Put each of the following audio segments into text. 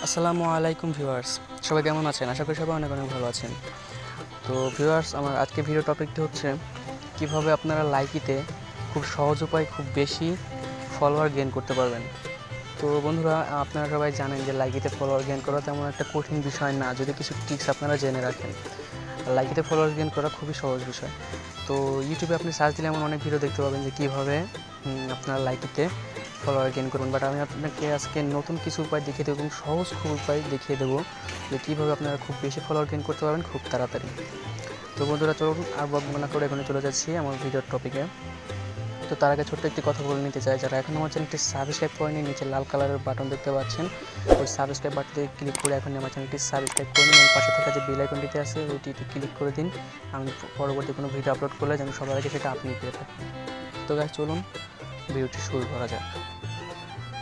আসসালামু আলাইকুম ভিউয়ার্স, সবাই কেমন আছেন? আশা করি সবাই অনেক অনেক ভালো আছেন। তো ভিউয়ার্স, আমার আজকে ভিডিও টপিকটি হচ্ছে কিভাবে আপনারা লাইকিতে খুব সহজ উপায় খুব বেশি ফলোয়ার গেইন করতে পারবেন। তো বন্ধুরা, আপনারা সবাই জানেন যে লাইকিতে ফলোয়ার গেইন করা তেমন একটা কঠিন বিষয় না, যদি কিছু ট্রিক্স আপনারা জেনে রাখেন। লাইকিতে ফলোয়ার গেইন করা খুবই সহজ বিষয়। তো ইউটিউবে আপনি সার্চ দিলে এমন অনেক ভিডিও দেখতে পাবেন যে কীভাবে আপনারা লাইকিতে ফলোয়ার গেইন করবেন। বাট আমি আপনাকে আজকে নতুন কিছু উপায় দেখিয়ে দেবো এবং সহজ খুব উপায় দেখিয়ে দেবো যে কীভাবে আপনারা খুব বেশি ফলোয়ার গেইন করতে পারবেন খুব তাড়াতাড়ি। তো বন্ধুরা, চলুন আর বকবক না করে এখানে চলে যাচ্ছি আমার ভিডিওর টপিকে। তো তার আগে ছোট্ট একটি কথা বলে নিতে চাই, যারা এখন আমার চ্যানেলটি সাবস্ক্রাইব করেনি, নিচে লাল কালারের বাটন দেখতে পাচ্ছেন, ওই সাবস্ক্রাইব বাটনে ক্লিক করে এখন আমার চ্যানেলটি সাবস্ক্রাইব করে নিন এবং পাশে থাকা যে বেল আইকনটিতে আছে ওইটিতে ক্লিক করে দিন। আমি পরবর্তী কোনো ভিডিও আপলোড করলে যেন সবার আগে সেটা আপনি পেয়ে থাকেন। তো গাইস, চলুন ভিডিওটি শুরু করা যাক।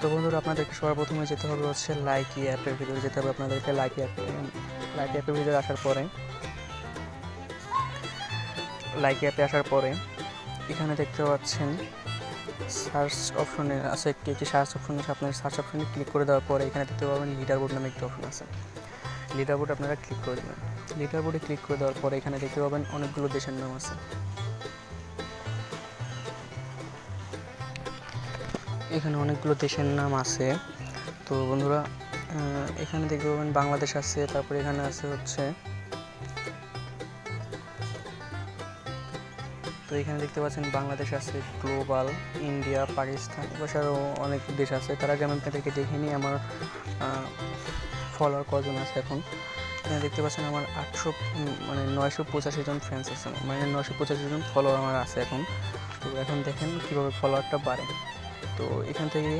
তো বন্ধুরা, আপনাদেরকে সবার প্রথমে যেতে হবে হচ্ছে লাইকি অ্যাপের ভিতরে যেতে হবে আপনাদেরকে। লাইকি অ্যাপের ভিতরে আসার পরে লাইকি অ্যাপে আসার পরে এখানে দেখতে পাচ্ছেন সার্চ অপশনে আছে, একটি সার্চ অপশন আছে। আপনার সার্চ অপশনে ক্লিক করে দেওয়ার পরে এখানে দেখতে পাবেন লিডার বোর্ড নামে একটি অপশন আছে। লিডার বোর্ড আপনারা ক্লিক করে দেবেন। লিডার বোর্ডে ক্লিক করে দেওয়ার পরে এখানে দেখতে পাবেন অনেকগুলো দেশের নাম আছে। এখানে অনেকগুলো দেশের নাম আছে। তো বন্ধুরা, এখানে দেখতে পাবেন বাংলাদেশ আছে, তারপরে এখানে আছে হচ্ছে, তো এখানে দেখতে পাচ্ছেন বাংলাদেশ আছে, গ্লোবাল, ইন্ডিয়া, পাকিস্তান, এছাড়াও অনেক দেশ আছে। তার আগে আমি আপনাদেরকে দেখে নিই আমার ফলোয়ার কজন আছে। এখন এখানে দেখতে পাচ্ছেন আমার 985 জন ফ্যান্স আছে, 985 জন ফলোয়ার আমার আছে এখন। তো এখন দেখেন কীভাবে ফলোয়ারটা বাড়ে। তো এখান থেকে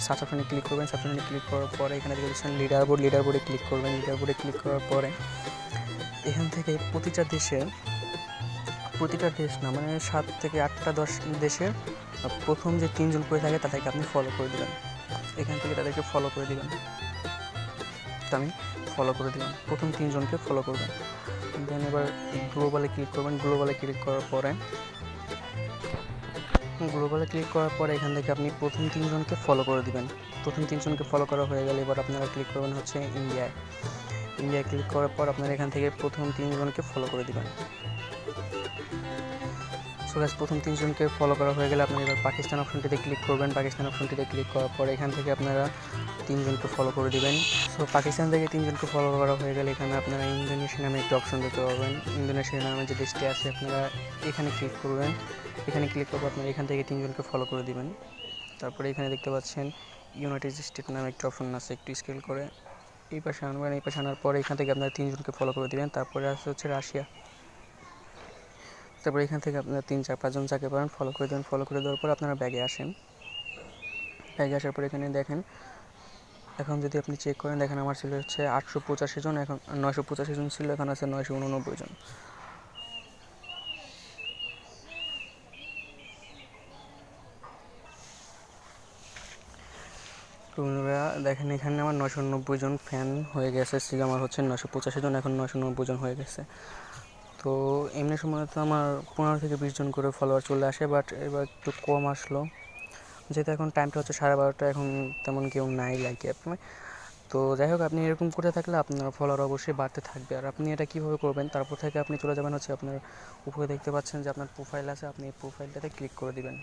সার্চ অপশনে ক্লিক করবেন। সার্চ অপশনে ক্লিক করার পরে এখানে দেখতে পাচ্ছেন লিডার বোর্ডে ক্লিক করবেন। লিডার বোর্ডে ক্লিক করার পরে এখান থেকে প্রতিটা দেশ না, 7 থেকে 8টা 10 দেশের প্রথম যে 3 জন করে থাকে তাদেরকে আপনি ফলো করে দেবেন। এখান থেকে তাদেরকে ফলো করে দেবেন। তো আমি ফলো করে দিলাম, প্রথম 3 জনকে ফলো করবেন। দেন এবার গ্লোবালে ক্লিক করবেন। গ্লোবালে ক্লিক করার পরে এখান থেকে আপনি প্রথম 3 জনকে ফলো করে দিবেন। প্রথম 3 জনকে ফলো করা হয়ে গেলে এবার আপনারা ক্লিক করবেন হচ্ছে ইন্ডিয়ায় ক্লিক করার পর আপনারা এখান থেকে প্রথম 3 জনকে ফলো করে দিবেন। সো গাইস, প্রথম 3 জনকে ফলো করা হয়ে গেলে আপনারা এবার পাকিস্তান অপশনটিতে ক্লিক করবেন। পাকিস্তান অপশনটিতে ক্লিক করার পর এখান থেকে আপনারা 3 জনকে ফলো করে দিবেন। সো পাকিস্তান থেকে 3 জনকে ফলো করা হয়ে গেলে এখানে আপনারা ইন্দোনেশিয়া নামে একটি অপশন দেখতে পাবেন। ইন্দোনেশিয়া নামে যে দেশটি আছে আপনারা এখানে ক্লিক করবেন। এখানে ক্লিক করবো আপনারা এখান থেকে 3 জনকে ফলো করে দিবেন। তারপরে এখানে দেখতে পাচ্ছেন ইউনাইটেড স্টেট নামে একটি অপশন আছে, একটু স্কেল করে এই পাশে আনবেন। এই পাশে আনার পরে এখান থেকে আপনারা 3 জনকে ফলো করে দিবেন। তারপরে আছে হচ্ছে রাশিয়া। তারপরে এখান থেকে আপনারা 3-4-5 জন যাকে পারেন ফলো করে দেবেন। ফলো করে দেওয়ার পর আপনারা ব্যাগে আসেন। ব্যাগে আসার পরে এখানে দেখেন, এখন যদি আপনি চেক করেন দেখেন আমার ছিল হচ্ছে 885 জন, এখন 985 জন ছিল, এখন আছে 989 জন। দেখেন এখানে আমার 990 জন ফ্যান হয়ে গেছে। আমার হচ্ছে 985 জন, এখন 990 জন হয়ে গেছে। তো এমনি সময় তো আমার 15 থেকে 20 জন করে ফলোয়ার চলে আসে, বাট এবার একটু কম আসলো যেহেতু এখন টাইমটা হচ্ছে 12:30। এখন তেমন কেউ নাই লাইকে আপনি। তো যাই হোক, আপনি এরকম করে থাকলে আপনার ফলোয়ার অবশ্যই বাড়তে থাকবে। আর আপনি এটা কীভাবে করবেন, তারপর থেকে আপনি চলে যাবেন হচ্ছে আপনার উপরে দেখতে পাচ্ছেন যে আপনার প্রোফাইল আছে, আপনি এই প্রোফাইলটাতে ক্লিক করে দিবেন।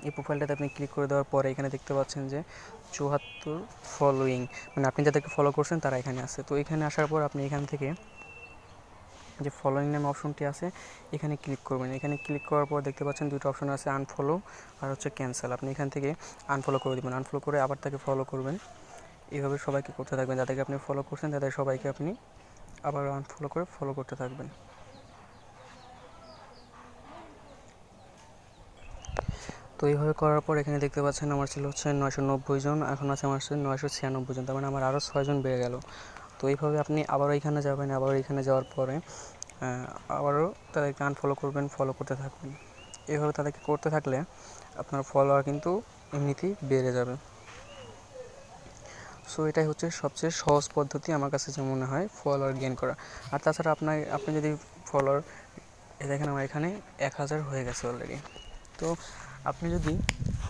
এই প্রোফাইলটাতে আপনি ক্লিক করে দেওয়ার পরে এখানে দেখতে পাচ্ছেন যে 74 ফলোয়িং, আপনি যাদেরকে ফলো করছেন তারা এখানে আছে। তো এখানে আসার পর আপনি এখান থেকে যে ফলোয়িং নামে অপশনটি আছে এখানে ক্লিক করবেন। এখানে ক্লিক করার পর দেখতে পাচ্ছেন 2টা অপশন আছে, আনফলো আর হচ্ছে ক্যান্সেল। আপনি এখান থেকে আনফলো করে দেবেন। আনফলো করে আবার তাকে ফলো করবেন। এইভাবে সবাইকে করতে থাকবেন, যাদেরকে আপনি ফলো করছেন তাদের সবাইকে আপনি আবার আনফলো করে ফলো করতে থাকবেন। তো এইভাবে করার পর এখানে দেখতে পাচ্ছেন আমার ছিল হচ্ছে 990 জন, এখন আছে আমার হচ্ছে 996 জন, তার মানে আমার আরও 6 জন বেড়ে গেল। তো এইভাবে আপনি আবারও এখানে যাবেন। আবারও এখানে যাওয়ার পরে আবারও তাদেরকে আনফলো করবেন, ফলো করতে থাকবেন। এইভাবে তাদেরকে করতে থাকলে আপনার ফলোয়ার কিন্তু এমনিতেই বেড়ে যাবে। সো এটাই হচ্ছে সবচেয়ে সহজ পদ্ধতি আমার কাছে যে মনে হয় ফলোয়ার গেইন করা। আর তাছাড়া আপনি যদি ফলোয়ার দেখেন আমার এখানে 1000 হয়ে গেছে অলরেডি। তো আপনি যদি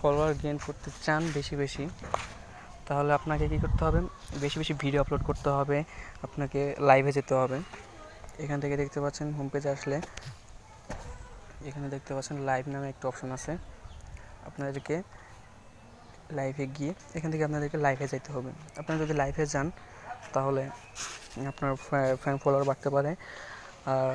ফলোয়ার গেইন করতে চান বেশি তাহলে আপনাকে কী করতে হবে, বেশি ভিডিও আপলোড করতে হবে, আপনাকে লাইভে যেতে হবে। এখান থেকে দেখতে পাচ্ছেন হোম পেজে আসলে এখানে দেখতে পাচ্ছেন লাইভ নামে একটা অপশন আছে। আপনাদেরকে লাইভে গিয়ে এখান থেকে আপনাদেরকে লাইভে যেতে হবে। আপনারা যদি লাইভে যান তাহলে আপনার ফ্যান ফলোয়ার বাড়তে পারে। আর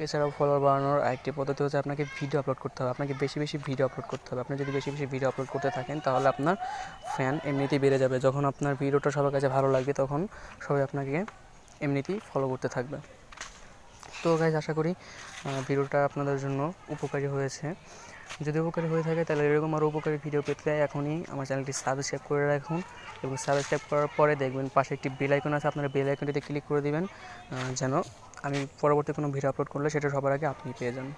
এছাড়াও ফলোয়ার বাড়ানোর আরেকটি পদ্ধতি হচ্ছে আপনাকে ভিডিও আপলোড করতে হবে, আপনাকে বেশি ভিডিও আপলোড করতে হবে। আপনি যদি বেশি ভিডিও আপলোড করতে থাকেন তাহলে আপনার ফ্যান এমনিতেই বেড়ে যাবে। যখন আপনার ভিডিওটা সবার কাছে ভালো লাগবে তখন সবাই আপনাকে এমনিতেই ফলো করতে থাকবে। তো গাইজ, আশা করি ভিডিওটা আপনাদের জন্য উপকারী হয়েছে। যদি উপকারী হয়ে থাকে তাহলে এরকম আরও উপকারী ভিডিও পেতে এখনই আমার চ্যানেলটি সাবস্ক্রাইব করে রাখুন এবং সাবস্ক্রাইব করার পরে দেখবেন পাশে একটি বেল আইকন আছে, আপনারা বেল আইকনটিতে ক্লিক করে দিবেন যেন আমি পরবর্তী কোনো ভিডিও আপলোড করলে সেটা সবার আগে আপনি পেয়ে যান।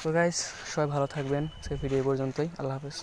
তো গাইজ, সবাই ভালো থাকবেন। সেই ভিডিও পর্যন্তই। আল্লাহ হাফেজ।